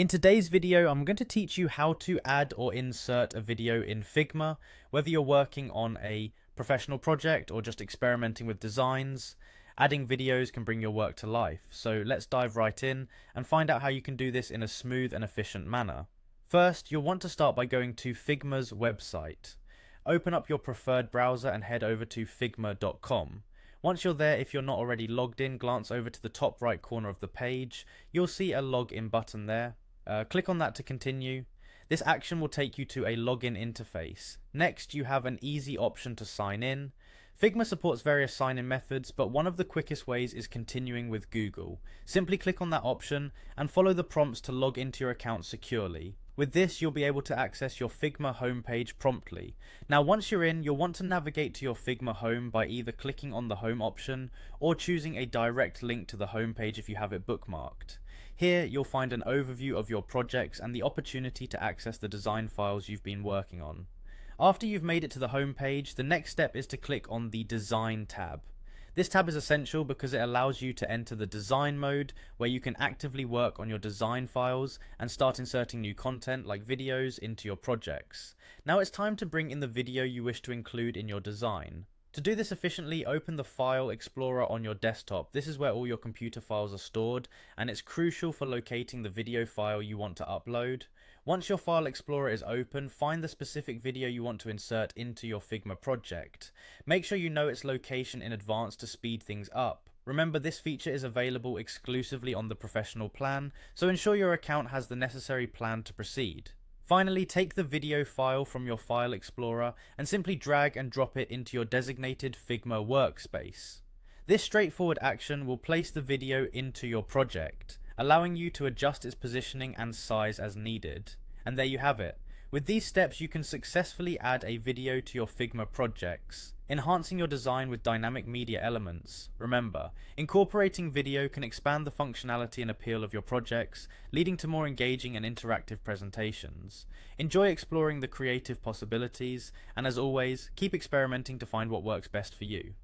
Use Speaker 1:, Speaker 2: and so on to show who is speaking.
Speaker 1: In today's video, I'm going to teach you how to add or insert a video in Figma, whether you're working on a professional project or just experimenting with designs. Adding videos can bring your work to life, so let's dive right in and find out how you can do this in a smooth and efficient manner. First, you'll want to start by going to Figma's website. Open up your preferred browser and head over to figma.com. Once you're there, if you're not already logged in, glance over to the top right corner of the page. You'll see a login button there. Click on that to continue. This action will take you to a login interface. Next, you have an easy option to sign in. Figma supports various sign-in methods, but one of the quickest ways is continuing with Google. Simply click on that option and follow the prompts to log into your account securely. With this, you'll be able to access your Figma homepage promptly. Now, once you're in, you'll want to navigate to your Figma home by either clicking on the home option or choosing a direct link to the homepage if you have it bookmarked. Here, you'll find an overview of your projects and the opportunity to access the design files you've been working on. After you've made it to the home page, the next step is to click on the Design tab. This tab is essential because it allows you to enter the design mode where you can actively work on your design files and start inserting new content like videos into your projects. Now it's time to bring in the video you wish to include in your design. To do this efficiently, open the File Explorer on your desktop. This is where all your computer files are stored, and it's crucial for locating the video file you want to upload. Once your File Explorer is open, find the specific video you want to insert into your Figma project. Make sure you know its location in advance to speed things up. Remember, this feature is available exclusively on the professional plan, so ensure your account has the necessary plan to proceed. Finally, take the video file from your File Explorer and simply drag and drop it into your designated Figma workspace. This straightforward action will place the video into your project, allowing you to adjust its positioning and size as needed. And there you have it. With these steps, you can successfully add a video to your Figma projects, enhancing your design with dynamic media elements. Remember, incorporating video can expand the functionality and appeal of your projects, leading to more engaging and interactive presentations. Enjoy exploring the creative possibilities, and as always, keep experimenting to find what works best for you.